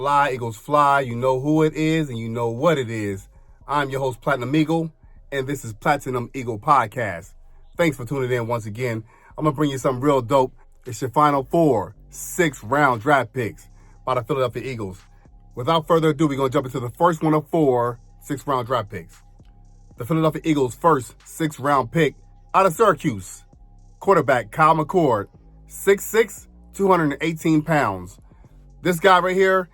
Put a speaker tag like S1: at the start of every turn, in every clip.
S1: Fly, Eagles fly. You know who it is and you know what it is. I'm your host, Platinum Eagle, and this is Platinum Eagle Podcast. Thanks for tuning in once again. I'm going to bring you something real dope. It's your final 4 6th-round draft picks by the Philadelphia Eagles. Without further ado, we're going to jump into the first one of 4 6th-round draft picks. The Philadelphia Eagles' first 6th-round pick out of Syracuse, quarterback Kyle McCord, 6'6", 218 pounds. This guy right here,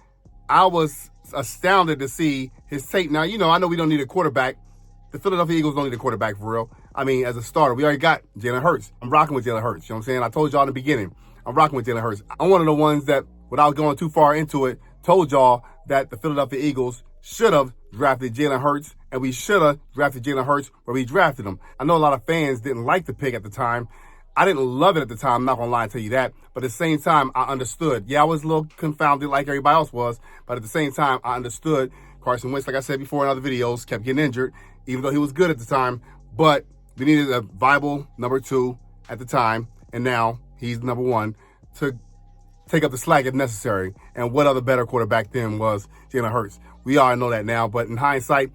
S1: I was astounded to see his tape. Now, I know we don't need a quarterback. The Philadelphia Eagles don't need a quarterback for real. I mean, as a starter, we already got Jalen Hurts. I'm rocking with Jalen Hurts. You know what I'm saying? I told y'all in the beginning, I'm rocking with Jalen Hurts. I'm one of the ones that, without going too far into it, told y'all that the Philadelphia Eagles should have drafted Jalen Hurts, and we should have drafted Jalen Hurts where we drafted him. I know a lot of fans didn't like the pick at the time. I didn't love it at the time, I'm not going to lie and tell you that. But at the same time, I understood. Yeah, I was a little confounded like everybody else was. But at the same time, I understood. Carson Wentz, like I said before in other videos, kept getting injured, even though he was good at the time. But we needed a viable number 2 at the time. And now he's number 1 to take up the slack if necessary. And what other better quarterback then was Jalen Hurts? We all know that now. But in hindsight,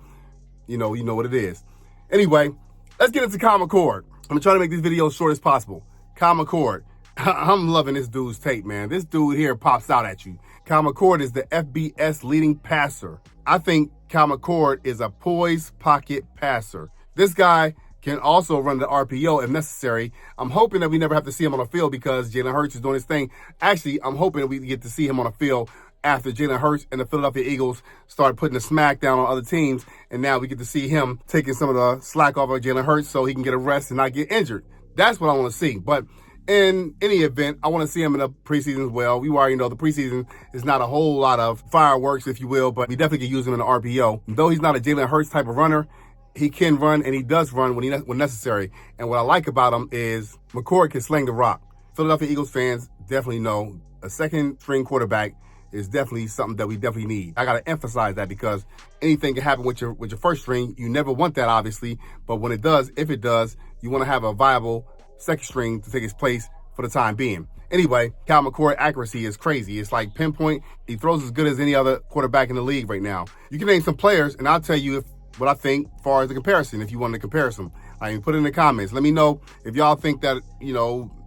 S1: you know what it is. Anyway, let's get into Kyle McCord. I'm trying to make these videos short as possible. Kyle McCord. I'm loving this dude's tape, man. This dude here pops out at you. Kyle McCord is the FBS leading passer. I think Kyle McCord is a poised pocket passer. This guy can also run the RPO if necessary. I'm hoping that we never have to see him on the field because Jalen Hurts is doing his thing. Actually, I'm hoping that we get to see him on the field after Jalen Hurts and the Philadelphia Eagles start putting the smack down on other teams. And now we get to see him taking some of the slack off of Jalen Hurts so he can get a rest and not get injured. That's what I want to see. But in any event, I want to see him in the preseason as well. We already know the preseason is not a whole lot of fireworks, if you will, but we definitely can use him in the RPO. Though he's not a Jalen Hurts type of runner, he can run and he does run when necessary. And what I like about him is McCord can sling the rock. Philadelphia Eagles fans definitely know a second-string quarterback is definitely something that we definitely need. I got to emphasize that because anything can happen with your first string. You never want that, obviously, but when it does, if it does, you want to have a viable second string to take its place for the time being. Anyway, Kyle McCord accuracy is crazy. It's like pinpoint. He throws as good as any other quarterback in the league right now. You can name some players, and I'll tell you what I think as far as the comparison, if you want to compare some. I mean, put it in the comments. Let me know if y'all think that,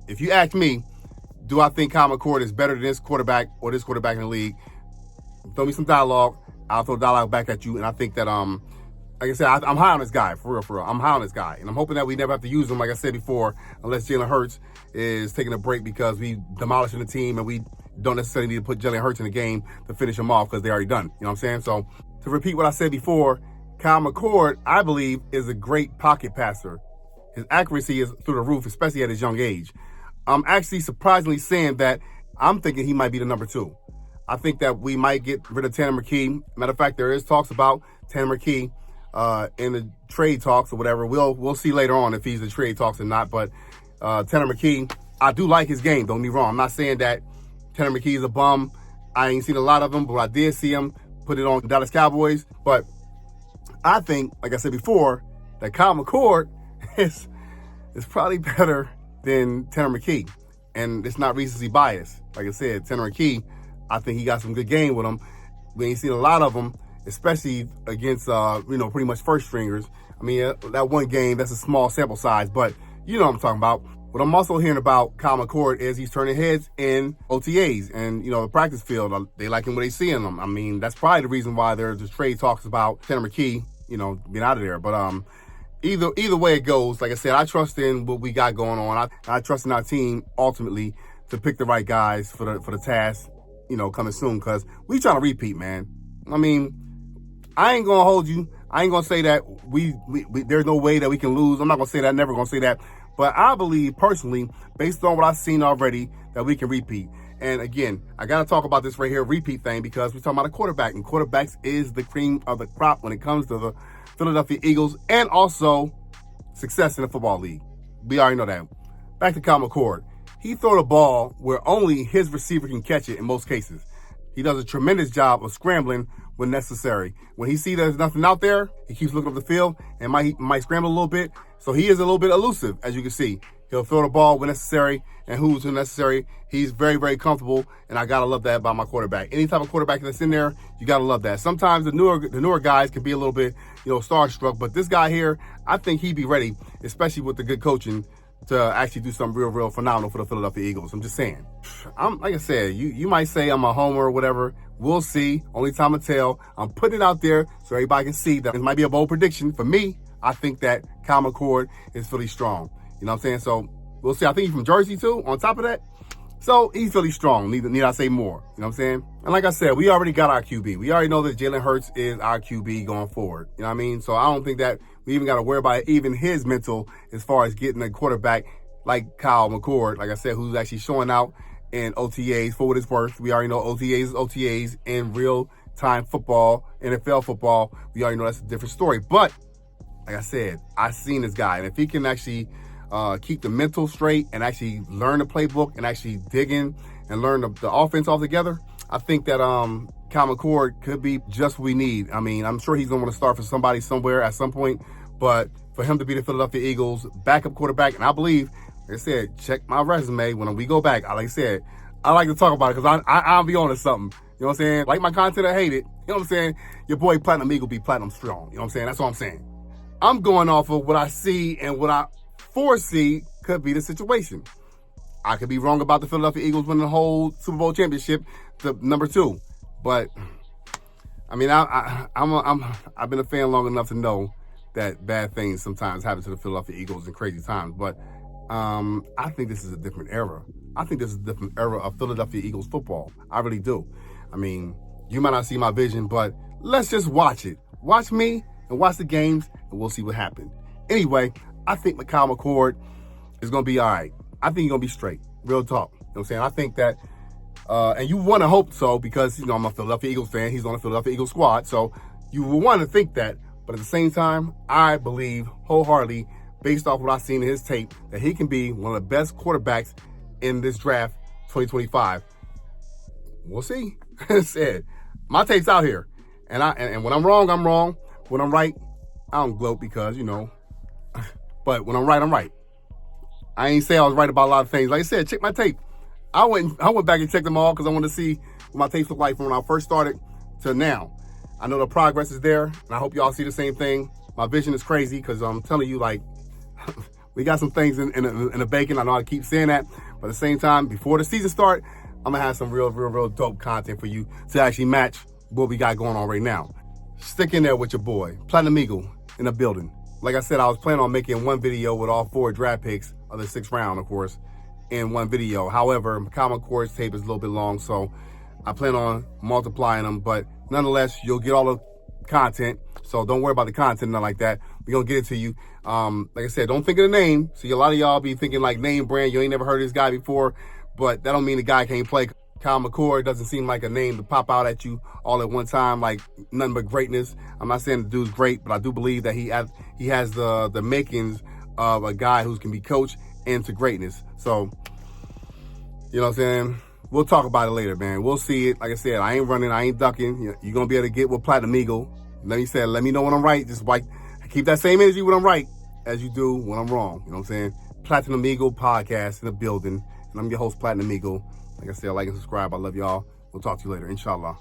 S1: if you ask me, do I think Kyle McCord is better than this quarterback or this quarterback in the league? Throw me some dialogue. I'll throw dialogue back at you. And I think that, like I said, I'm high on this guy, for real. I'm high on this guy. And I'm hoping that we never have to use him, like I said before, unless Jalen Hurts is taking a break because we demolishing the team and we don't necessarily need to put Jalen Hurts in the game to finish him off because they're already done. You know what I'm saying? So to repeat what I said before, Kyle McCord, I believe, is a great pocket passer. His accuracy is through the roof, especially at his young age. I'm actually surprisingly saying that I'm thinking he might be the number 2. I think that we might get rid of Tanner McKee. Matter of fact, there is talks about Tanner McKee in the trade talks or whatever. We'll see later on if he's in trade talks or not. But Tanner McKee, I do like his game. Don't get me wrong. I'm not saying that Tanner McKee is a bum. I ain't seen a lot of him, but I did see him put it on Dallas Cowboys. But I think, like I said before, that Kyle McCord is probably better than Tanner McKee. And it's not recency bias. Like I said, Tanner McKee, I think he got some good game with him. We ain't seen a lot of them, especially against, pretty much first stringers. I mean, that one game, that's a small sample size, but you know what I'm talking about. What I'm also hearing about Kyle McCord is he's turning heads in OTAs and, the practice field. They like him when they see him. I mean, that's probably the reason why there's just trade talks about Tanner McKee, being out of there. But, Either way it goes, like I said, I trust in what we got going on. I trust in our team ultimately to pick the right guys for the task, coming soon. Because we trying to repeat, man. I mean, I ain't gonna hold you. I ain't gonna say that we there's no way that we can lose. I'm not gonna say that. Never gonna say that. But I believe personally, based on what I've seen already, that we can repeat. And again, I gotta talk about this right here, repeat thing, because we're talking about a quarterback, and quarterbacks is the cream of the crop when it comes to the Philadelphia Eagles, and also success in the football league. We already know that. Back to Kyle McCord. He throw the ball where only his receiver can catch it in most cases. He does a tremendous job of scrambling when necessary. When he sees there's nothing out there, he keeps looking up the field and might scramble a little bit. So he is a little bit elusive, as you can see. He'll throw the ball when necessary and who's necessary. He's very, very comfortable, and I gotta love that about my quarterback. Any type of quarterback that's in there, you gotta love that. Sometimes the newer guys can be a little bit, starstruck, but this guy here, I think he'd be ready, especially with the good coaching, to actually do something real, real phenomenal for the Philadelphia Eagles. I'm just saying. Like I said, you might say I'm a homer or whatever. We'll see. Only time will tell. I'm putting it out there so everybody can see that it might be a bold prediction. For me, I think that Kyle McCord is Philly strong. You know what I'm saying? So we'll see. I think he's from Jersey too, on top of that. So he's Philly strong. Need I say more? You know what I'm saying? And like I said, we already got our QB. We already know that Jalen Hurts is our QB going forward. You know what I mean? So I don't think that we even got to worry about even his mental as far as getting a quarterback like Kyle McCord, like I said, who's actually showing out in OTAs for what it's worth. We already know OTAs is OTAs. In real-time football, NFL football, we already know that's a different story. But like I said, I've seen this guy, and if he can actually keep the mental straight and actually learn the playbook and actually dig in and learn the offense altogether, I think that Kyle McCord could be just what we need. I mean, I'm sure he's going to want to start for somebody somewhere at some point, but for him to be the Philadelphia Eagles backup quarterback, and I believe, like I said, check my resume when we go back. Like I said, I like to talk about it because I'll be on to something. You know what I'm saying? Like my content or hate it. You know what I'm saying? Your boy Platinum Eagle be platinum strong. You know what I'm saying? That's what I'm saying. I'm going off of what I see and what I foresee could be the situation. I could be wrong about the Philadelphia Eagles winning the whole Super Bowl championship to #2. But I mean, I've been a fan long enough to know that bad things sometimes happen to the Philadelphia Eagles in crazy times. But I think this is a different era. I think this is a different era of Philadelphia Eagles football. I really do. I mean, you might not see my vision, but let's just watch it. Watch me and watch the games, and we'll see what happens. Anyway, I think Kyle McCord is going to be all right. I think he's going to be straight. Real talk. You know what I'm saying? I think that, and you want to hope so because, I'm a Philadelphia Eagles fan. He's on the Philadelphia Eagles squad. So you will want to think that. But at the same time, I believe wholeheartedly, based off what I've seen in his tape, that he can be one of the best quarterbacks in this draft 2025. We'll see. Said, my tape's out here. And when I'm wrong, I'm wrong. When I'm right, I don't gloat because, but when I'm right, I'm right. I ain't say I was right about a lot of things. Like I said, check my tape. I went back and checked them all because I wanted to see what my tapes look like from when I first started to now. I know the progress is there, and I hope y'all see the same thing. My vision is crazy because I'm telling you, like, we got some things in the baking. I know I keep saying that, but at the same time, before the season start, I'm gonna have some real dope content for you to actually match what we got going on right now. Stick in there with your boy, Platinum Eagle, in the building. Like I said, I was planning on making one video with all 4 draft picks of the 6th round, of course, in one video. However, Kyle McCord's tape is a little bit long, so I plan on multiplying them. But nonetheless, you'll get all the content, so don't worry about the content, nothing like that. We're gonna get it to you. Like I said, don't think of the name. See, a lot of y'all be thinking like name brand. You ain't never heard of this guy before, but that don't mean the guy can't play. Kyle McCord doesn't seem like a name to pop out at you all at one time, like nothing but greatness. I'm not saying the dude's great, but I do believe that he has the makings of a guy who can be coached into greatness. So, you know what I'm saying? We'll talk about it later, man. We'll see it. Like I said, I ain't running. I ain't ducking. You're going to be able to get with Platinum Eagle. Let me know when I'm right. Just like keep that same energy when I'm right as you do when I'm wrong. You know what I'm saying? Platinum Eagle podcast in the building. And I'm your host, Platinum Eagle. Like I said, like and subscribe. I love y'all. We'll talk to you later, inshallah.